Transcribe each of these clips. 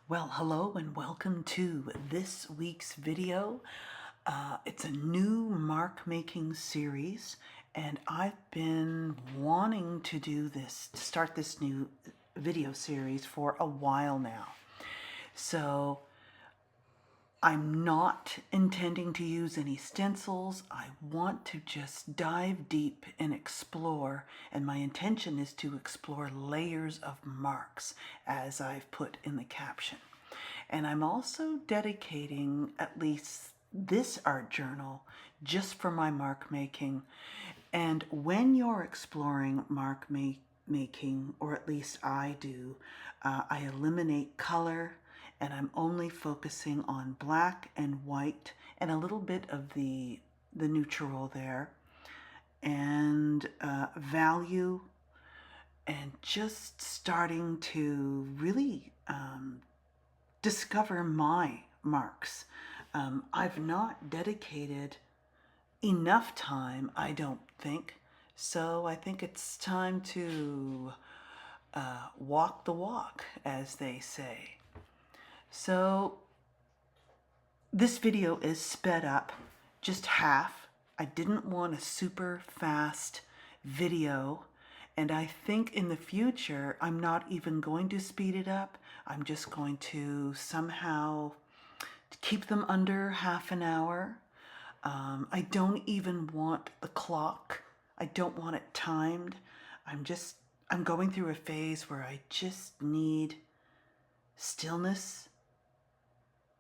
Well, hello and welcome to this week's video. It's a new mark making series, and I've been wanting to do this, to start this new video series for a while now. So I'm not intending to use any stencils. I want to just dive deep and explore, and my intention is to explore layers of marks, as I've put in the caption. And I'm also dedicating at least this art journal just for my mark making. And when you're exploring mark making, or at least I do, I eliminate color, and I'm only focusing on black and white and a little bit of the neutral there, and value, and just starting to really discover my marks. I've not dedicated enough time, I don't think, so I think it's time to walk the walk, as they say. So this video is sped up, just half. I didn't want a super fast video, and I think in the future I'm not even going to speed it up. I'm just going to somehow keep them under half an hour. I don't even want the clock. I don't want it timed. I'm going through a phase where I just need stillness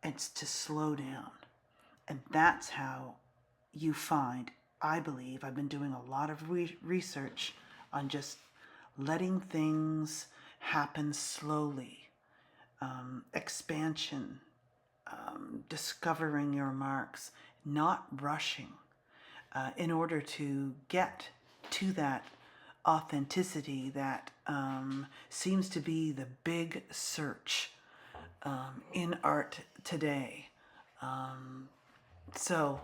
and to slow down. And that's how you find, I believe, I've been doing a lot of research on just letting things happen slowly, expansion, discovering your marks, not rushing, in order to get to that authenticity that seems to be the big search in art today. So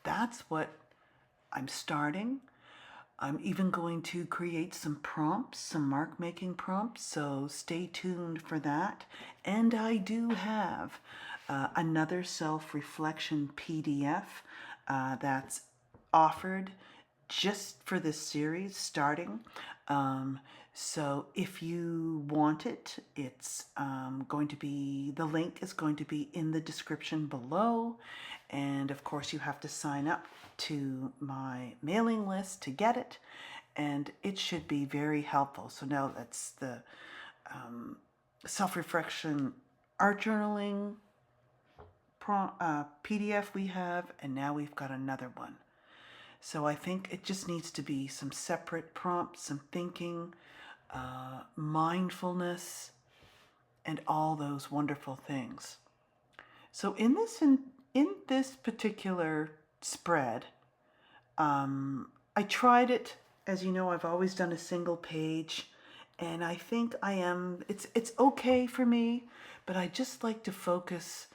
that's what I'm starting. I'm even going to create some prompts, some mark making prompts, so stay tuned for that. And I do have another self-reflection PDF that's offered just for this series starting. So if you want it, it's going to be, the link is going to be in the description below. And of course you have to sign up to my mailing list to get it. And it should be very helpful. So now that's the self-reflection art journaling PDF we have, and now we've got another one. So I think it just needs to be some separate prompts, some thinking, mindfulness, and all those wonderful things. So in this particular spread, I tried it. As you know, I've always done a single page, and I think it's okay for me, but I just like to focus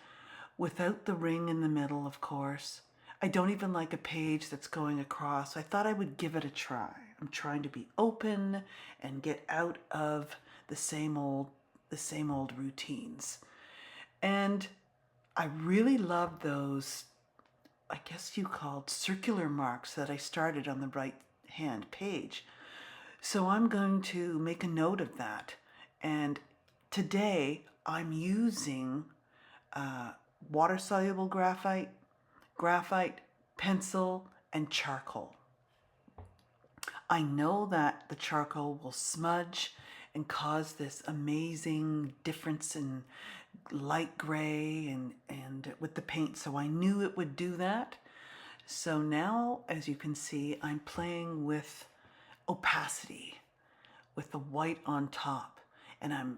without the ring in the middle, of course. I don't even like a page that's going across. I thought I would give it a try. I'm trying to be open and get out of the same old routines. And I really love those, I guess you called circular marks that I started on the right hand page. So I'm going to make a note of that. And today I'm using water-soluble graphite, pencil, and charcoal. I know that the charcoal will smudge and cause this amazing difference in light gray and with the paint, so I knew it would do that. So now, as you can see, I'm playing with opacity, with the white on top, and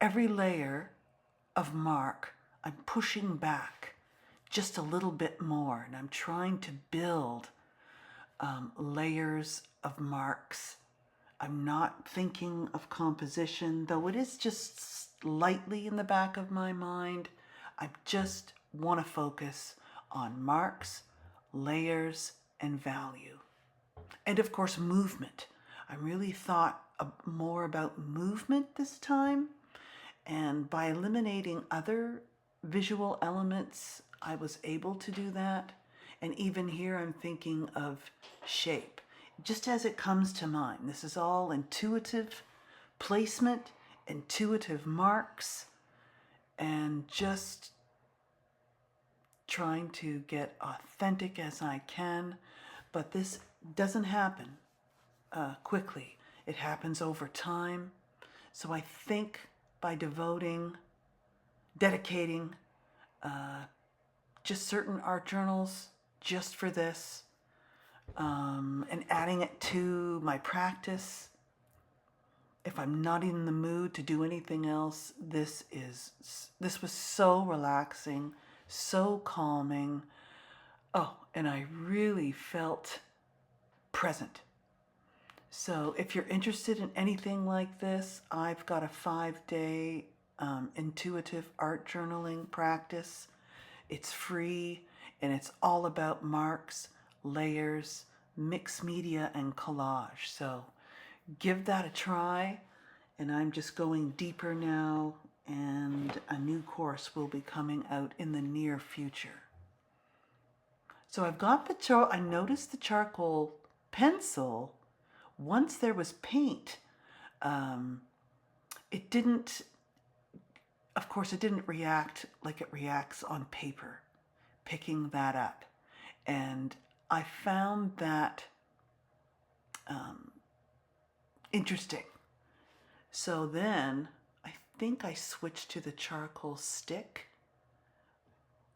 every layer of mark, I'm pushing back just a little bit more, and I'm trying to build layers of marks. I'm not thinking of composition, though it is just slightly in the back of my mind. I just want to focus on marks, layers, and value. And of course, movement. I really thought more about movement this time, And by eliminating other visual elements, I was able to do that. And even here, I'm thinking of shape, just as it comes to mind. This is all intuitive placement, intuitive marks, and just trying to get authentic as I can. But this doesn't happen quickly. It happens over time. So I think by dedicating just certain art journals just for this, and adding it to my practice, if I'm not in the mood to do anything else, this was so relaxing, so calming. Oh, and I really felt present. So if you're interested in anything like this, I've got a 5-day intuitive art journaling practice. It's free, and it's all about marks, layers, mixed media, and collage. So give that a try, and I'm just going deeper now, and a new course will be coming out in the near future. So I've got I noticed the charcoal pencil, once there was paint, it didn't, of course, it didn't react like it reacts on paper, picking that up. And I found that interesting. So then I think I switched to the charcoal stick,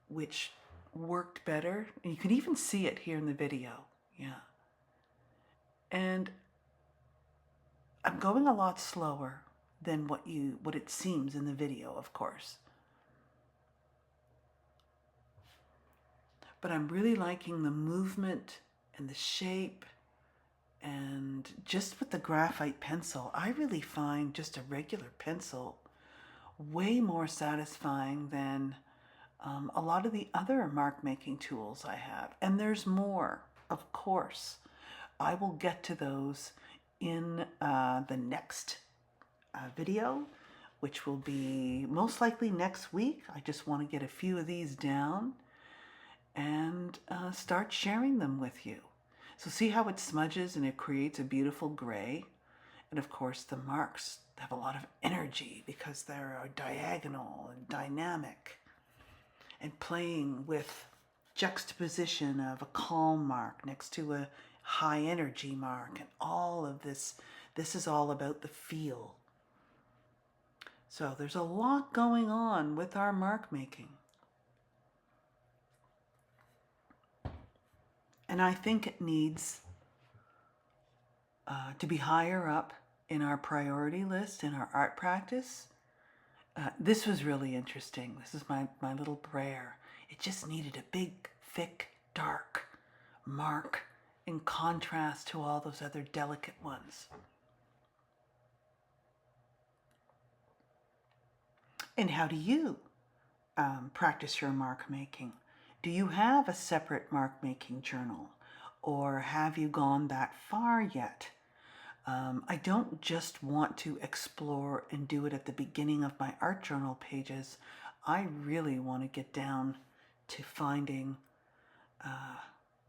which worked better. And you can even see it here in the video. Yeah. And I'm going a lot slower than what it seems in the video, of course. But I'm really liking the movement and the shape. And just with the graphite pencil, I really find just a regular pencil way more satisfying than a lot of the other mark making tools I have. And there's more, of course. I will get to those in the next video, which will be most likely next week. I just want to get a few of these down and start sharing them with you. So see how it smudges and it creates a beautiful gray. And of course the marks have a lot of energy because they're diagonal and dynamic, and playing with juxtaposition of a calm mark next to a high energy mark, and all of this. This is all about the feel. So there's a lot going on with our mark making. And I think it needs to be higher up in our priority list in our art practice. This was really interesting. This is my little prayer. It just needed a big, thick, dark mark in contrast to all those other delicate ones. And how do you practice your mark making? Do you have a separate mark making journal, or have you gone that far yet? I don't just want to explore and do it at the beginning of my art journal pages. I really want to get down to finding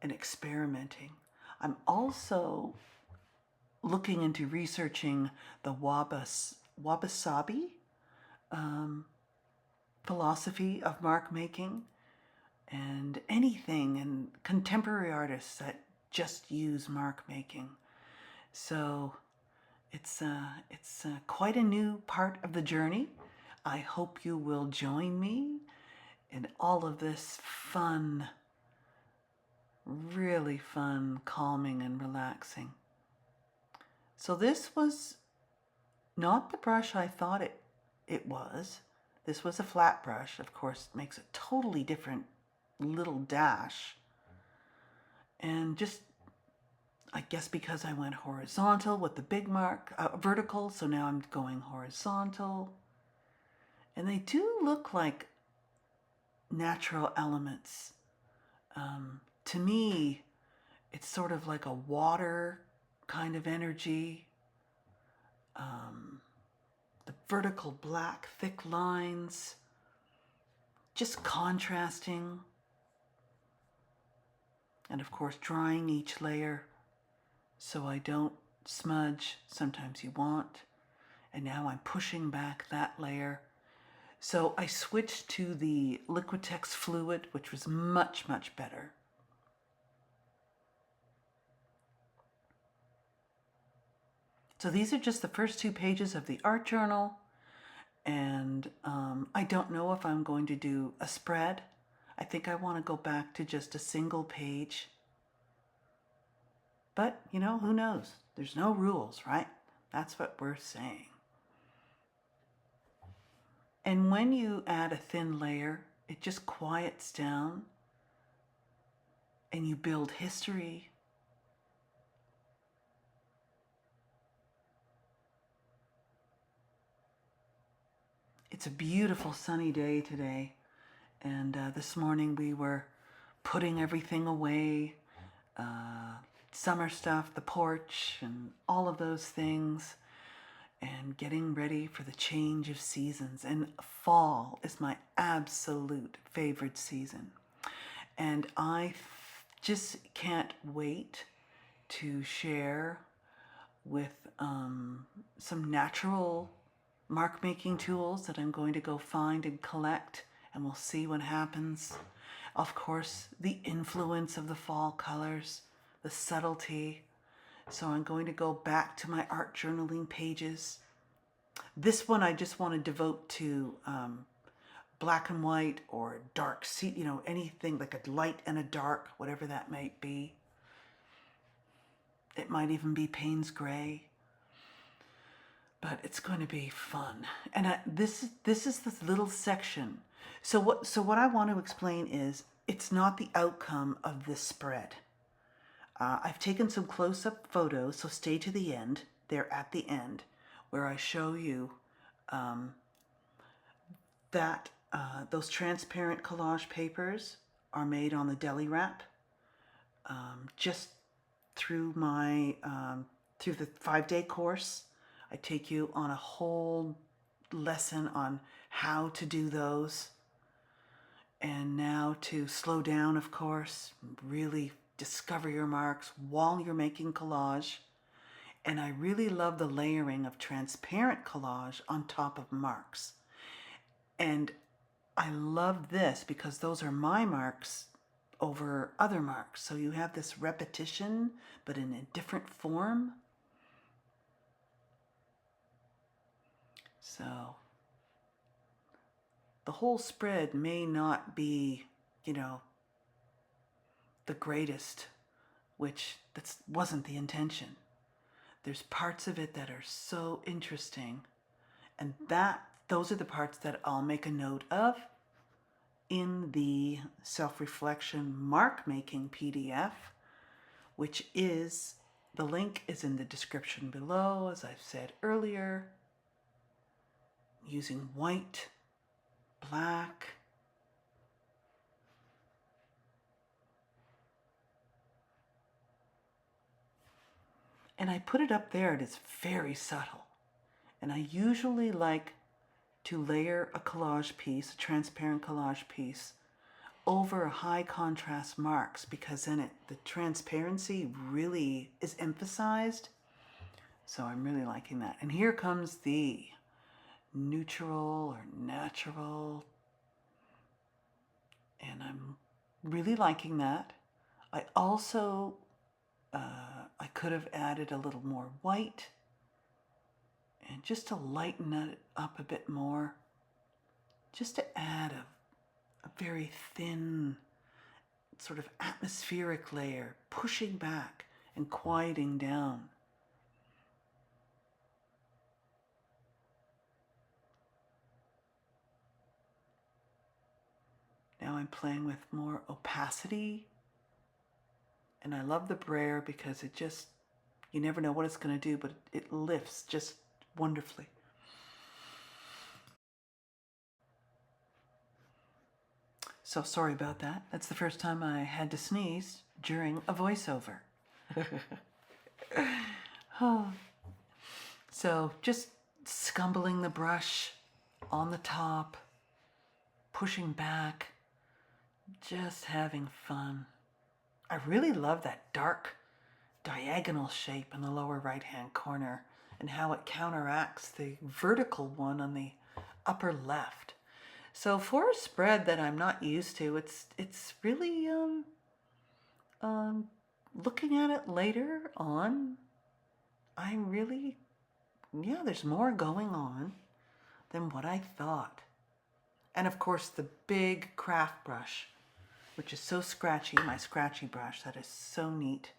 and experimenting. I'm also looking into researching the wabi-sabi philosophy of mark making, and anything, and contemporary artists that just use mark making. So it's quite a new part of the journey. I hope you will join me in all of this fun, really fun, calming and relaxing. So this was not the brush I thought it was. This was a flat brush. Of course, it makes a totally different little dash. And just, I guess because I went horizontal with the big mark, vertical, so now I'm going horizontal. And they do look like natural elements. To me, it's sort of like a water kind of energy. the vertical black thick lines, just contrasting. And of course, drying each layer so I don't smudge. Sometimes you want. And now I'm pushing back that layer. So I switched to the Liquitex Fluid, which was much, much better. So these are just the first 2 pages of the art journal. And I don't know if I'm going to do a spread. I think I want to go back to just a single page. But, you know, who knows? There's no rules, right? That's what we're saying. And when you add a thin layer, it just quiets down and you build history. It's a beautiful sunny day today. And this morning we were putting everything away, summer stuff, the porch, and all of those things, and getting ready for the change of seasons. And fall is my absolute favorite season. And I just can't wait to share with some natural mark making tools that I'm going to go find and collect, and we'll see what happens. Of course, the influence of the fall colors, the subtlety. So I'm going to go back to my art journaling pages. This one I just want to devote to black and white or dark, you know, anything like a light and a dark, whatever that might be. It might even be Payne's Gray. But it's going to be fun. And this is this little section. So what I want to explain is it's not the outcome of this spread. I've taken some close-up photos, so stay to the end. They're at the end, where I show you that those transparent collage papers are made on the deli wrap. Just through my through the 5-day course, I take you on a whole lesson on how to do those. And now to slow down, of course, really discover your marks while you're making collage. And I really love the layering of transparent collage on top of marks. And I love this because those are my marks over other marks. So you have this repetition, but in a different form. So the whole spread may not be, you know, the greatest, which that wasn't the intention. There's parts of it that are so interesting, and those are the parts that I'll make a note of in the self-reflection mark making PDF, which is, the link is in the description below, as I've said earlier, using white, black, and I put it up there and it's very subtle. And I usually like to layer a collage piece, a transparent collage piece, over high contrast marks, because then the transparency really is emphasized. So I'm really liking that. And here comes the neutral or natural, and I'm really liking that. I also I could have added a little more white, and just to lighten it up a bit more, just to add a very thin sort of atmospheric layer, pushing back and quieting down. Now I'm playing with more opacity, and I love the brayer because it just, you never know what it's going to do, but it lifts just wonderfully. So sorry about that. That's the first time I had to sneeze during a voiceover. Oh. So just scumbling the brush on the top, pushing back, just having fun. I really love that dark diagonal shape in the lower right hand corner and how it counteracts the vertical one on the upper left. So for a spread that I'm not used to, it's really looking at it later on, I'm really, yeah, there's more going on than what I thought. And of course the big craft brush, which is so scratchy, my scratchy brush, that is so neat.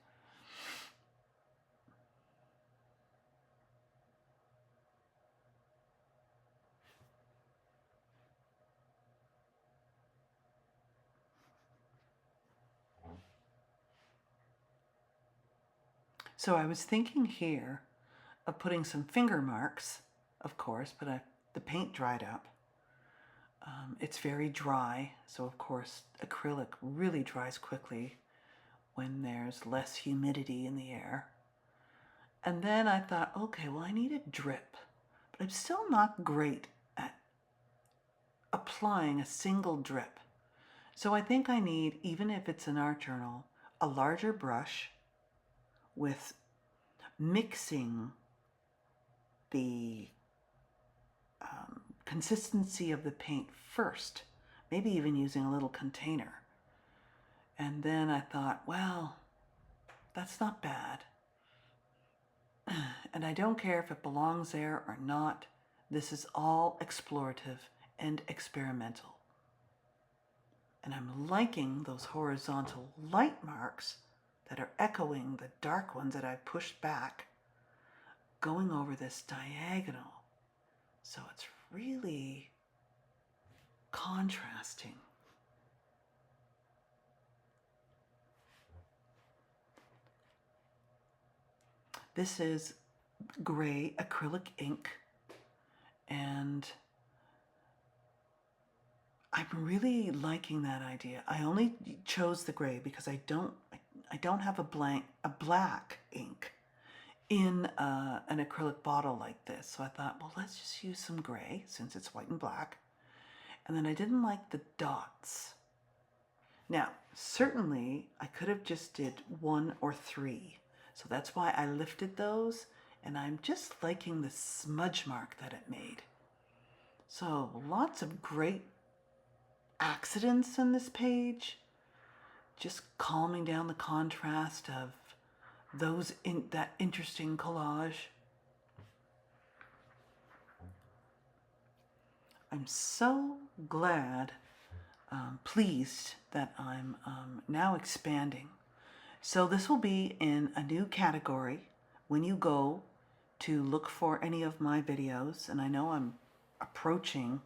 So I was thinking here of putting some finger marks, of course, but the paint dried up. It's very dry, so of course acrylic really dries quickly when there's less humidity in the air. And then I thought, okay, well, I need a drip, but I'm still not great at applying a single drip. So I think I need, even if it's an art journal, a larger brush with mixing the consistency of the paint first, maybe even using a little container. And then I thought, well, that's not bad. And I don't care if it belongs there or not. This is all explorative and experimental. And I'm liking those horizontal light marks that are echoing the dark ones that I pushed back, going over this diagonal. So it's really contrasting. This is gray acrylic ink, and I'm really liking that idea. I only chose the gray because I don't have a black ink in an acrylic bottle like this. So I thought, well, let's just use some gray since it's white and black. And then I didn't like the dots. Now, certainly I could have just did 1 or 3. So that's why I lifted those, and I'm just liking the smudge mark that it made. So lots of great accidents on this page, just calming down the contrast of those in that interesting collage. I'm so glad, pleased that I'm now expanding. So this will be in a new category when you go to look for any of my videos. And I know I'm approaching,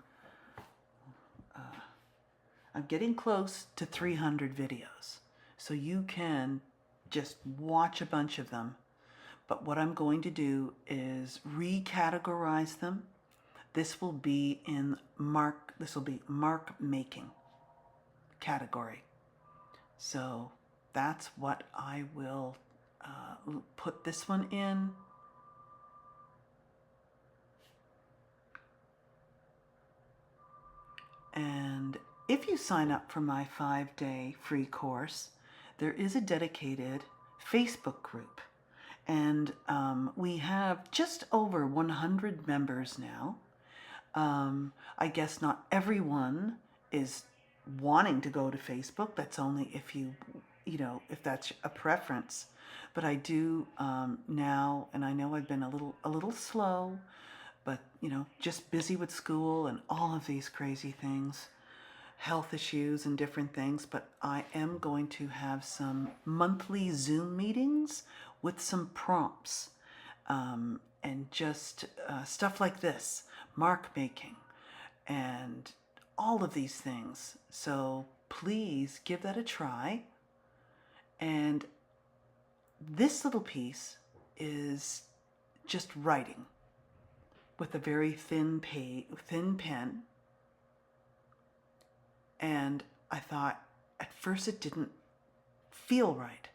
I'm getting close to 300 videos. So you can just watch a bunch of them. But what I'm going to do is recategorize them. This will be mark making category. So that's what I will put this one in. And if you sign up for my 5-day free course, there is a dedicated Facebook group. And we have just over 100 members now. I guess not everyone is wanting to go to Facebook. That's only if if that's a preference. But I do now, and I know I've been a little slow, but just busy with school and all of these crazy things, health issues and different things. But I am going to have some monthly Zoom meetings with some prompts and just stuff like this, mark making, and all of these things. So please give that a try. And this little piece is just writing with a very thin pen. And I thought at first it didn't feel right.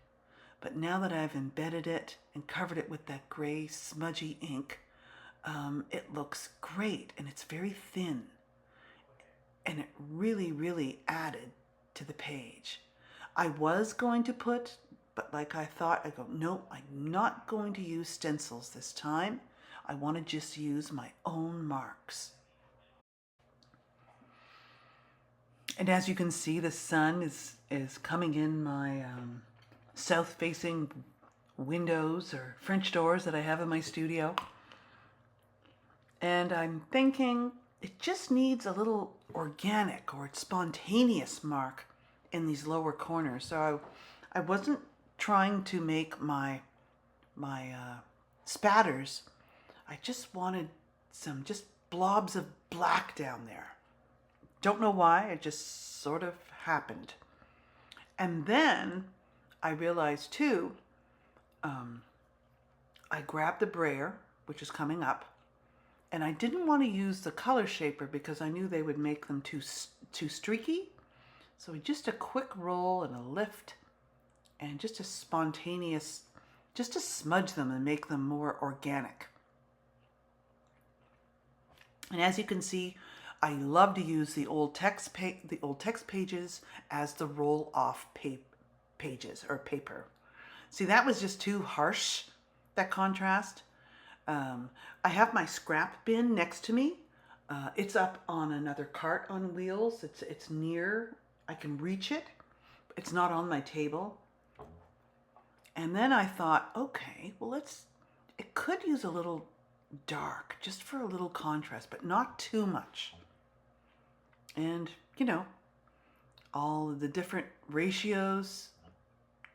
But now that I've embedded it and covered it with that gray smudgy ink, it looks great, and it's very thin, and it really, really added to the page. I was going to put, but like I thought, I go, no, I'm not going to use stencils this time. I want to just use my own marks. And as you can see, the sun is coming in my south-facing windows or French doors that I have in my studio. And I'm thinking it just needs a little organic or spontaneous mark in these lower corners. So I wasn't trying to make my spatters. I just wanted some just blobs of black down there. Don't know why, it just sort of happened. And then I realized too, I grabbed the brayer, which is coming up, and I didn't want to use the color shaper because I knew they would make them too streaky. So just a quick roll and a lift and just a spontaneous, just to smudge them and make them more organic. And as you can see, I love to use the old text pages as the roll-off pages or paper. See, that was just too harsh, that contrast. I have my scrap bin next to me. It's up on another cart on wheels. It's near. I can reach it. It's not on my table. And then I thought, okay, well, it could use a little dark, just for a little contrast, but not too much. And, you know, all of the different ratios,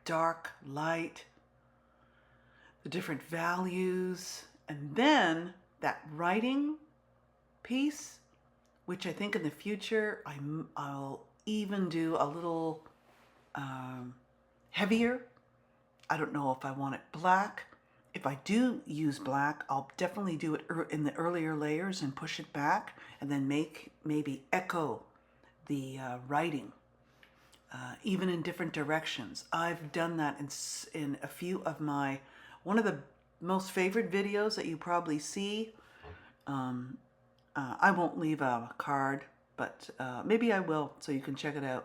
dark, light, the different values, and then that writing piece, which I think in the future I'll even do a little heavier. I don't know if I want it black. If I do use black, I'll definitely do it in the earlier layers and push it back, and then maybe echo the writing, even in different directions. I've done that in a few of one of the most favorite videos that you probably see. I won't leave a card, but maybe I will, so you can check it out.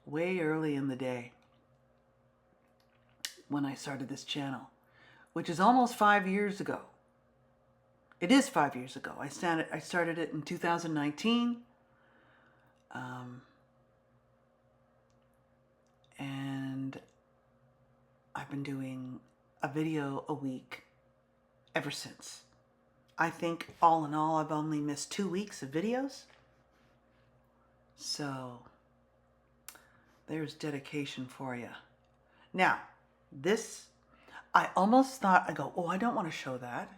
Way early in the day when I started this channel, which is almost 5 years ago. It is 5 years ago. I started it in 2019. And I've been doing a video a week ever since. I think all in all, I've only missed 2 weeks of videos. So there's dedication for you. Now, this, I almost thought, I go, oh, I don't want to show that.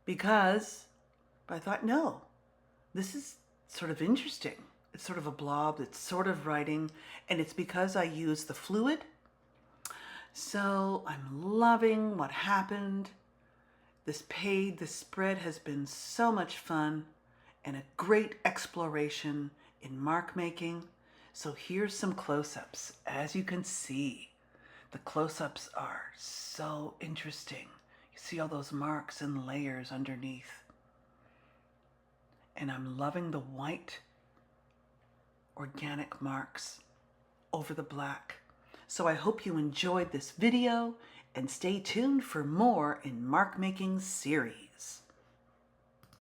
But I thought, no, this is sort of interesting. It's sort of a blob, it's sort of writing, and it's because I use the fluid. So I'm loving what happened. This spread has been so much fun and a great exploration in mark making. So here's some close-ups. As you can see, the close-ups are so interesting. You see all those marks and layers underneath. And I'm loving the white organic marks over the black. So I hope you enjoyed this video and stay tuned for more in mark making series.